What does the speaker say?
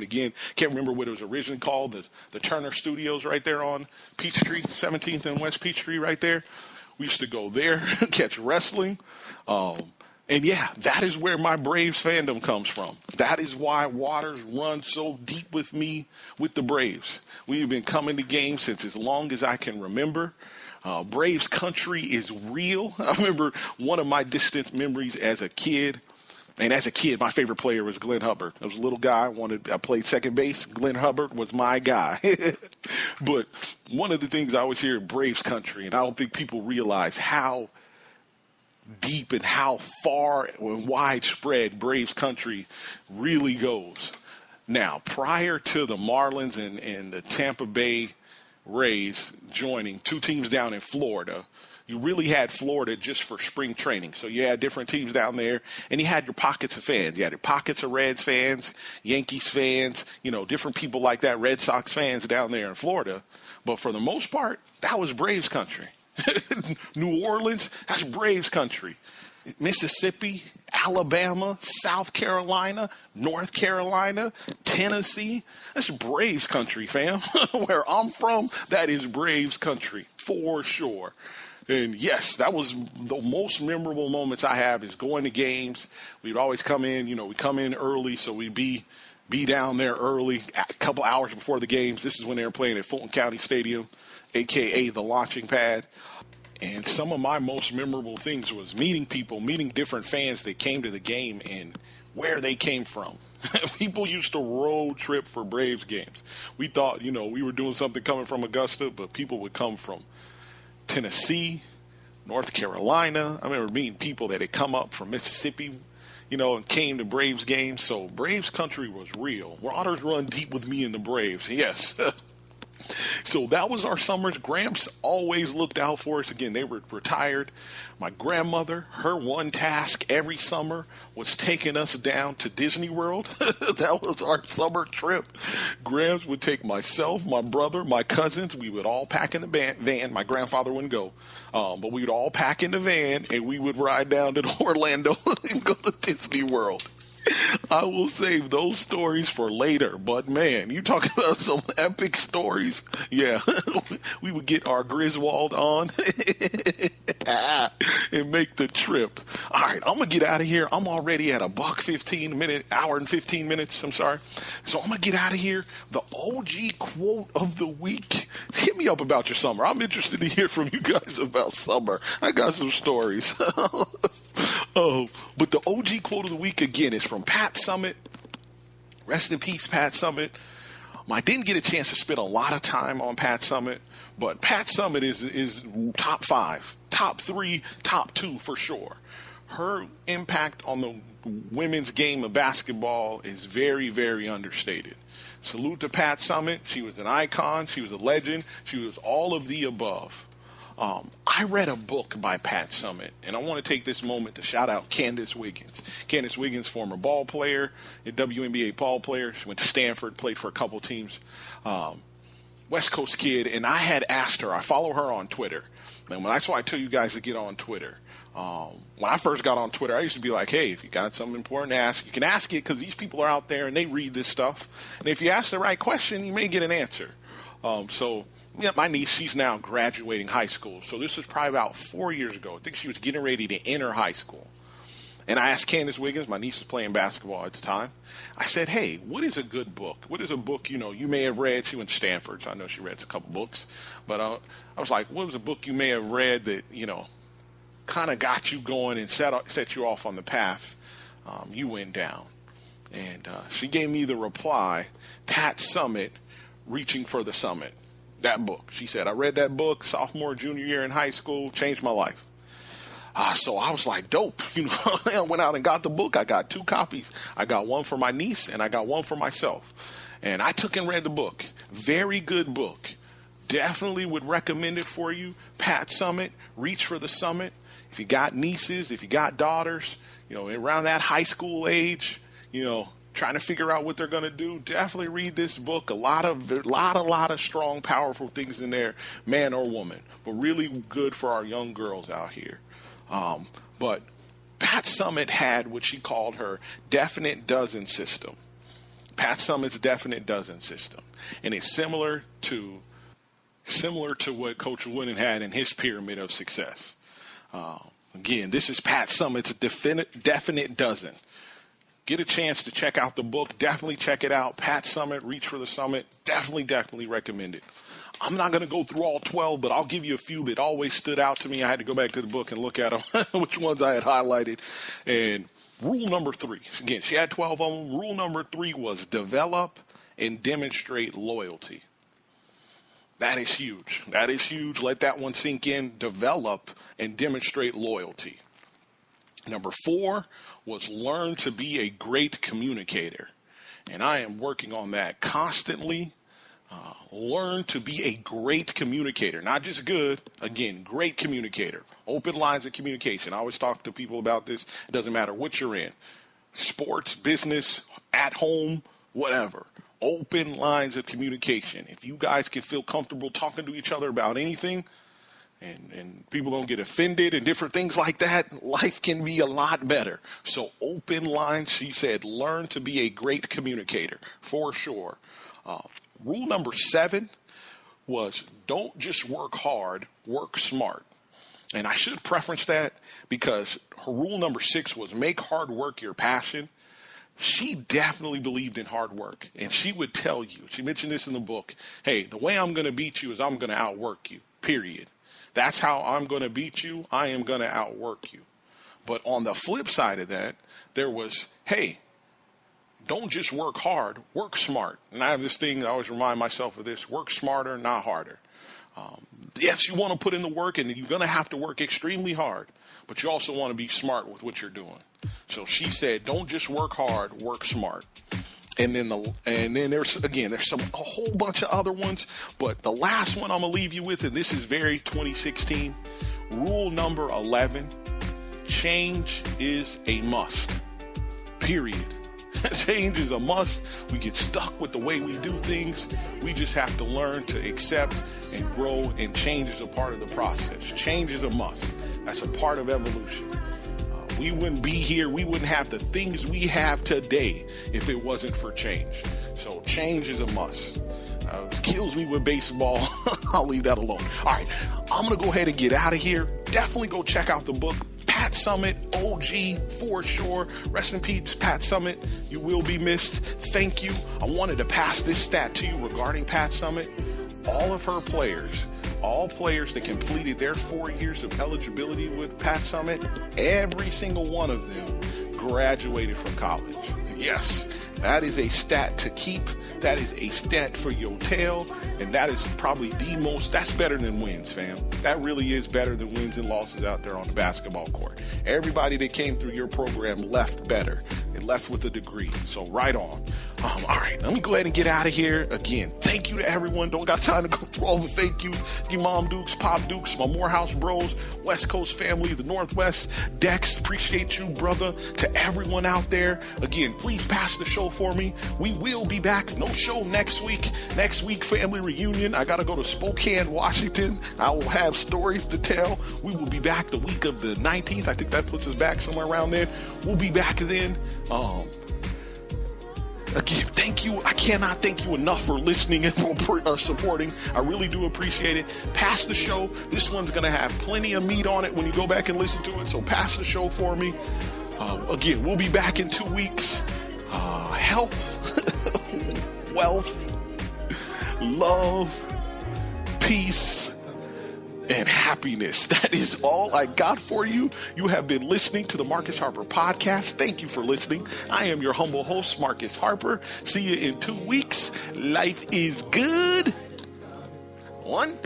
again. Can't remember what it was originally called, the Turner Studios right there on Peachtree, 17th and West Peachtree right there. We used to go there, catch wrestling. And yeah, that is where my Braves fandom comes from. That is why waters run so deep with me with the Braves. We've been coming to games since as long as I can remember. Braves country is real. I remember one of my distant memories as a kid. And as a kid, my favorite player was Glenn Hubbard. I was a little guy. I played second base. Glenn Hubbard was my guy. But one of the things I always hear, Braves country, and I don't think people realize how deep and how far and widespread Braves country really goes. Now, prior to the Marlins and the Tampa Bay Rays joining, two teams down in Florida, you really had Florida just for spring training. So you had different teams down there, and you had your pockets of fans. You had your pockets of Reds fans, Yankees fans, different people like that, Red Sox fans down there in Florida. But for the most part, that was Braves country. New Orleans, that's Braves country. Mississippi, Alabama, South Carolina, North Carolina, Tennessee, that's Braves country, fam. Where I'm from, that is Braves country for sure. And yes, that was the most memorable moments I have is going to games. We'd always come in, we come in early, so we'd be down there early, a couple hours before the games. This is when they were playing at Fulton County Stadium, a.k.a. the launching pad. And some of my most memorable things was meeting people, meeting different fans that came to the game and where they came from. People used to road trip for Braves games. We thought, we were doing something coming from Augusta, but people would come from Tennessee, North Carolina. I remember meeting people that had come up from Mississippi, and came to Braves games. So Braves country was real. Waters run deep with me in the Braves. Yes. So that was our summers. Gramps always looked out for us. Again, they were retired. My grandmother, her one task every summer was taking us down to Disney World. That was our summer trip. Gramps would take myself, my brother, my cousins. We would all pack in the van. My grandfather wouldn't go. But we would all pack in the van, and we would ride down to Orlando and go to Disney World. I will save those stories for later, but man, you talk about some epic stories. Yeah, we would get our Griswold on and make the trip. All right, I'm going to get out of here. I'm already at hour and 15 minutes. I'm sorry. So I'm going to get out of here. The OG quote of the week. Hit me up about your summer. I'm interested to hear from you guys about summer. I got some stories. But the OG quote of the week, again, is from Pat Summitt. Rest in peace, Pat Summitt. I didn't get a chance to spend a lot of time on Pat Summitt, but Pat Summitt is top 5, top 3, top 2 for sure. Her impact on the women's game of basketball is very, very understated. Salute to Pat Summitt. She was an icon. She was a legend. She was all of the above. I read a book by Pat Summitt, and I want to take this moment to shout out Candace Wiggins. Candace Wiggins, former ball player, a WNBA ball player. She went to Stanford, played for a couple teams. West Coast kid, and I had asked her, I follow her on Twitter. And that's why I tell you guys to get on Twitter. When I first got on Twitter, I used to be like, hey, if you got something important to ask, you can ask it because these people are out there and they read this stuff. And if you ask the right question, you may get an answer. Yeah, my niece, she's now graduating high school. So this was probably about 4 years ago. I think she was getting ready to enter high school. And I asked Candace Wiggins, my niece was playing basketball at the time. I said, hey, what is a good book? What is a book, you may have read? She went to Stanford, so I know she read a couple books. But I was like, what was a book you may have read that, kind of got you going and set you off on the path you went down? And she gave me the reply, Pat Summitt, Reaching for the Summit. That book. She said, I read that book sophomore, junior year in high school, changed my life. So I was like, dope. I went out and got the book. I got 2 copies. I got one for my niece and I got one for myself. And I took and read the book. Very good book. Definitely would recommend it for you. Pat Summitt, Reach for the Summit. If you got nieces, if you got daughters, around that high school age, trying to figure out what they're going to do, definitely read this book. A lot of strong, powerful things in there, man or woman, but really good for our young girls out here. But Pat Summitt had what she called her definite dozen system. Pat Summitt's definite dozen system. And it's similar to what Coach Wooden had in his pyramid of success. Again, this is Pat Summitt's definite dozen. Get a chance to check out the book. Definitely check it out. Pat Summitt, Reach for the Summit. Definitely recommend it. I'm not going to go through all 12, but I'll give you a few that always stood out to me. I had to go back to the book and look at them, which ones I had highlighted. And rule number 3, again, she had 12 of them. Rule number 3 was develop and demonstrate loyalty. That is huge. That is huge. Let that one sink in. Develop and demonstrate loyalty. Number 4 was learn to be a great communicator. And I am working on that constantly. Learn to be a great communicator, not just good. Again, great communicator. Open lines of communication. I always talk to people about this. It doesn't matter what you're in. Sports, business, at home, whatever. Open lines of communication. If you guys can feel comfortable talking to each other about anything, and people don't get offended and different things like that, life can be a lot better. So open lines, she said, learn to be a great communicator, for sure. Rule number 7 was don't just work hard, work smart. And I should preference that because her rule number 6 was make hard work your passion. She definitely believed in hard work. And she would tell you, she mentioned this in the book, hey, the way I'm going to beat you is I'm going to outwork you, period. That's how I'm going to beat you. I am going to outwork you. But on the flip side of that, there was, hey, don't just work hard, work smart. And I have this thing, I always remind myself of this, work smarter, not harder. Yes, you want to put in the work, and you're going to have to work extremely hard, but you also want to be smart with what you're doing. So she said, don't just work hard, work smart. And then there's a whole bunch of other ones, but the last one I'm going to leave you with, and this is very 2016, rule number 11, change is a must, period. Change is a must. We get stuck with the way we do things. We just have to learn to accept and grow, and change is a part of the process. Change is a must. That's a part of evolution. We wouldn't be here. We wouldn't have the things we have today if it wasn't for change. So change is a must. It kills me with baseball. I'll leave that alone. All right, I'm going to go ahead and get out of here. Definitely go check out the book. Pat Summitt, OG, for sure. Rest in peace, Pat Summitt. You will be missed. Thank you. I wanted to pass this stat to you regarding Pat Summitt. All of her players, all players that completed their 4 years of eligibility with Pat Summitt, every single one of them graduated from college. Yes, that is a stat to keep. That is a stat for your tail. And that is probably that's better than wins, fam. That really is better than wins and losses out there on the basketball court. Everybody that came through your program left better. They left with a degree. So right on. All right, let me go ahead and get out of here. Again, thank you to everyone. Don't got time to go through all the thank yous. You Mom Dukes, Pop Dukes, my Morehouse bros, West Coast family, the Northwest, Dex, appreciate you, brother. To everyone out there, again, please pass the show for me. We will be back. No show next week. Next week, family reunion. I got to go to Spokane, Washington. I will have stories to tell. We will be back the week of the 19th. I think that puts us back somewhere around there. We'll be back then. Again, thank you. I cannot thank you enough for listening and for supporting. I really do appreciate it. Pass the show. This one's going to have plenty of meat on it when you go back and listen to it. So pass the show for me. Again, we'll be back in 2 weeks. Health, wealth, love, peace, and happiness. That is all I got for you. You have been listening to the Marcus Harper Podcast. Thank you for listening. I am your humble host, Marcus Harper. See you in 2 weeks. Life is good. 1.